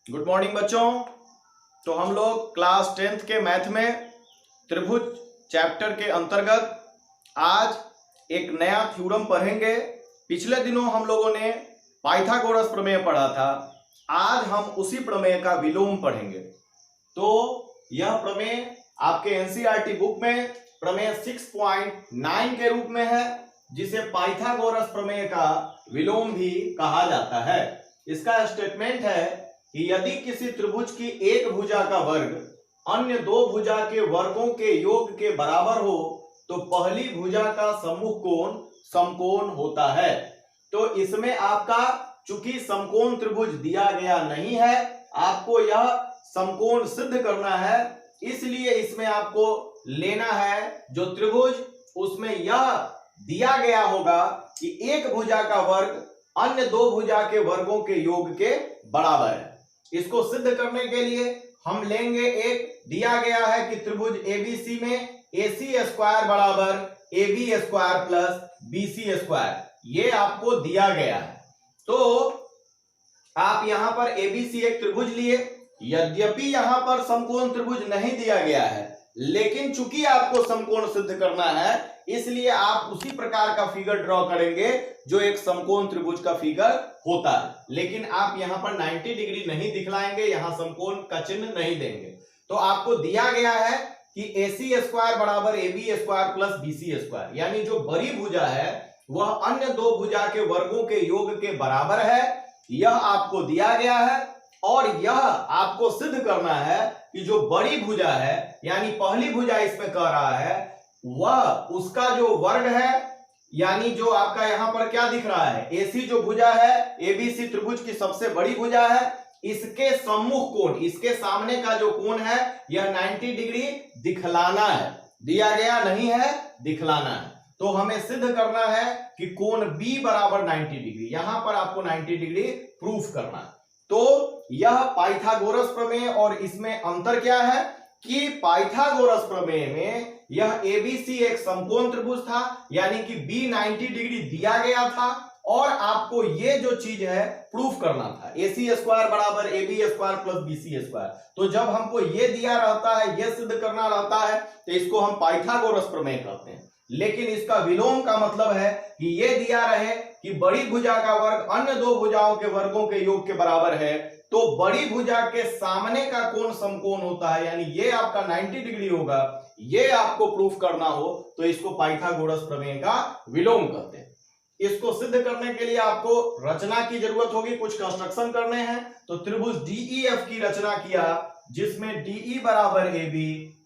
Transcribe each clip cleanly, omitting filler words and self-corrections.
Good morning बच्चों। तो हम लोग क्लास 10th के मैथ में त्रिभुज चैप्टर के अंतर्गत आज एक नया थ्योरम पढ़ेंगे। पिछले दिनों हम लोगों ने पाइथागोरस प्रमेय पढ़ा था। आज हम उसी प्रमेय का विलोम पढ़ेंगे। तो यह प्रमेय आपके एनसीईआरटी बुक में प्रमेय 6.9 के रूप में है, जिसे पाइथागोरस प्रमेय का विलोम भी कहा जाता है। इसका स्टेटमेंट है कि यदि किसी त्रिभुज की एक भुजा का वर्ग अन्य दो भुजा के वर्गों के योग के बराबर हो तो पहली भुजा का सम्मुख कोण समकोण होता है। तो इसमें आपका चूंकि समकोण त्रिभुज दिया गया नहीं है, आपको यह समकोण सिद्ध करना है। इसलिए इसमें आपको लेना है जो त्रिभुज, उसमें यह दिया गया होगा कि एक भुजा का वर्ग अन्य दो भुजा के वर्गों के योग के बराबर है। इसको सिद्ध करने के लिए हम लेंगे, एक दिया गया है कि त्रिभुज एबीसी में AC स्क्वायर बराबर AB square plus BC square, ये आपको दिया गया है। तो आप यहां पर ABC एक त्रिभुज लिए। यद्यपि यहां पर समकोण त्रिभुज नहीं दिया गया है, लेकिन चूंकि आपको समकोण सिद्ध करना है, इसलिए आप उसी प्रकार का फिगर ड्रॉ करेंगे जो एक समकोण त्रिभुज का फिगर होता है। लेकिन आप यहां पर 90 डिग्री नहीं दिखलाएंगे, यहां समकोण का चिन्ह नहीं देंगे। तो आपको दिया गया है कि AC स्क्वायर बराबर AB square plus BC square, यानी जो बड़ी भुजा है वह अन्य दो भुजा के वर्गों के योग के बराबर है। यह आपको दिया गया है और यह आपको सिद्ध करना है कि जो बड़ी भुजा है, यानी पहली भुजा इसमें कह रहा है, वह उसका जो वर्ग है, यानी जो आपका यहां पर क्या दिख रहा है, AC जो भुजा है, ABC त्रिभुज की सबसे बड़ी भुजा है, इसके सम्मुख कोण, इसके सामने का जो कोण है, यह 90 डिग्री दिखलाना है। दिया गया नहीं है, दिखलाना है। तो हमें सिद्ध करना है कि कोण B बराबर 90 डिग्री, यहां पर आपको 90 डिग्री प्रूफ करना है। तो यह पाइथागोरस प्रमेय और इसमें अंतर क्या है कि पाइथागोरस प्रमेय में यह ABC एक समकोण त्रिभुज था, यानी कि B 90 डिग्री दिया गया था और आपको ये जो चीज है प्रूफ करना था, AC स्क्वायर बराबर AB square plus BC square. तो जब हमको ये दिया रहता है, ये सिद्ध करना रहता है, तो इसको हम पाइथागोरस प्रमेय कहते हैं। लेकिन इसका विलोम का मतलब है कि ये दिया रहे कि बड़ी भुजा का वर्ग अन्य दो भुजाओं के वर्गों के योग के बराबर है, तो बड़ी भुजा के सामने का कोण समकोण होता है, यानी ये आपका 90 डिग्री होगा। ये आपको प्रूफ करना हो तो इसको पाइथागोरस प्रमेय का विलोम कहते हैं। इसको सिद्ध करने के लिए आपको रचना की जरूरत होगी, कुछ कंस्ट्रक्शन करने हैं। तो त्रिभुज DEF की रचना किया, जिसमें DE बराबर AB,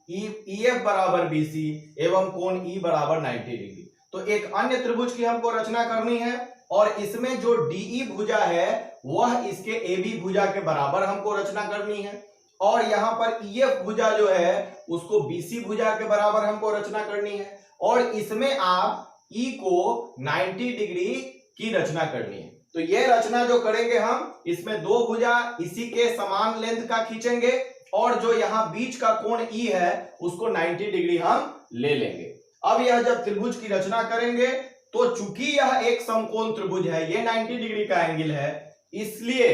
EF बराबर BC एवं कोण E बराबर 90 डिग्री। तो एक अन्य त्रिभुज की हमको रचना करनी है और इसमें जो DE भुजा है वह इसके AB भुजा के बराबर हमको रचना करनी है, और यहां पर EF भुजा जो है उसको BC भुजा के बराबर हमको रचना करनी है, और इसमें आप E को 90 डिग्री की रचना करनी है। तो ये रचना जो करेंगे हम, इसमें दो भुजा इसी के समान लेंथ का खींचेंगे और जो यहां बीच का कोण E है उसको 90 डिग्री हम ले लेंगे। अब यह जब त्रिभुज की रचना करेंगे तो चूंकि यह एक समकोण त्रिभुज है, ये 90 डिग्री का एंगल है, इसलिए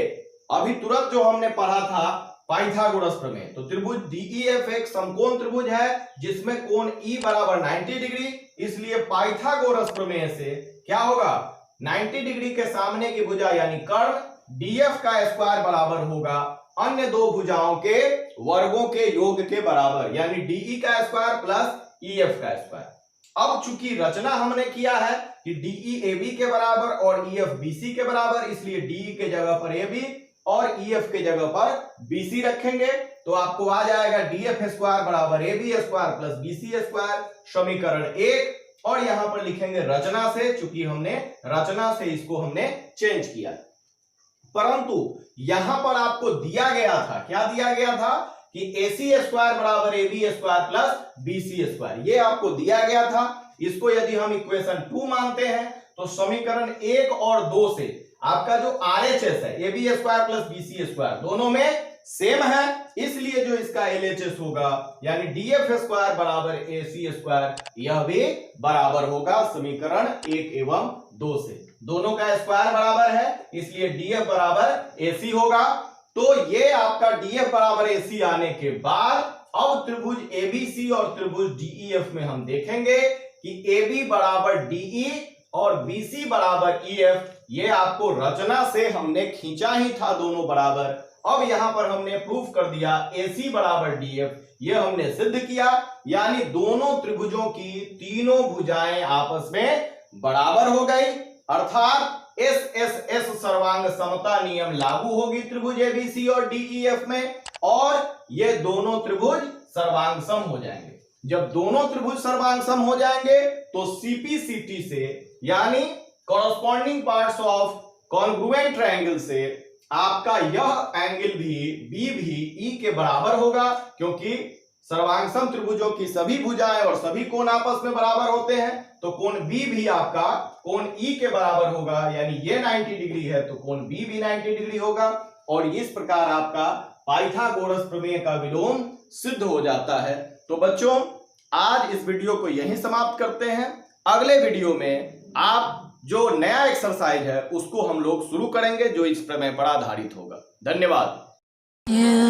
अभी तुरंत जो हमने पढ़ा था पाइथागोरस प्रमेय, तो त्रिभुज DEF एक समकोण त्रिभुज है जिसमें कोण E बराबर 90 डिग्री, इसलिए पाइथागोरस प्रमेय से क्या होगा, 90 डिग्री के सामने की भुजा यानी कर्ण DF का स्क्वायर बराबर होगा अन्य दो भुजाओं के वर्गों के योग के बराबर, यानी DE का स्क्वायर प्लस EF का स्क्वायर। अब चूंकि रचना हमने किया है कि DE AB के बराबर और EF BC के बराबर, इसलिए DE के जगह पर AB और EF के जगह पर BC रखेंगे। तो आपको आ जाएगा DF स्क्वायर बराबर AB square plus BC square, समीकरण 1। और यहां पर लिखेंगे रचना से, चूंकि हमने रचना से इसको हमने चेंज किया। परंतु यहां पर आपको दिया गया था, क्या दिया गया था कि AC स्क्वायर बराबर AB square plus BC square, ये आपको दिया गया था। इसको यदि हम इक्वेशन 2 मानते हैं तो समीकरण 1 और 2 से आपका जो RHS है AB square plus BC square दोनों में सेम है, इसलिए जो इसका LHS होगा यानी DF स्क्वायर बराबर AC स्क्वायर, यह भी बराबर होगा समीकरण 1 एवं 2 से। दोनों का स्क्वायर बराबर है, इसलिए DF बराबर AC होगा। तो ये आपका DF बराबर AC आने के बाद अब त्रिभुज ABC और त्रिभुज DEF में हम देखेंगे कि AB बराबर DE और BC बराबर EF, ये आपको रचना से हमने खींचा ही था दोनों बराबर। अब यहां पर हमने प्रूफ कर दिया AC बराबर DF, ये हमने सिद्ध किया, यानी दोनों त्रिभुजों की तीनों भुजाएं आपस में बराबर हो गई, अर्थात SSS सर्वांग समता नियम लागू होगी त्रिभुज ABC और DEF में, और ये दोनों त्रिभुज सर्वांग सम हो जाएंगे। जब दोनों त्रिभुज सर्वांग सम हो जाएंगे तो CPCT से, यानी corresponding parts of congruent triangle से, आपका यह एंगल भी B भी E के बराबर होगा, क्योंकि सर्वांग सम त्रिभुजों की सभी भुजाएं और सभी कोण आपस में बराबर होते हैं, तो कोण B भी आपका कोण E के बराबर होगा, यानी ये 90 डिग्री है तो कोण B भी 90 डिग्री होगा, और इस प्रकार आपका पाइथागोरस प्रमेय का विलोम सिद्ध हो जाता है। तो बच्चों, आज इस वीडियो को यहीं समाप्त करते हैं। अगले वीडियो में आप जो नया एक्सरसाइज है उसको हम लोग शुरू करेंगे, जो इस प्रमेय पर आधारित होगा। धन्यवाद।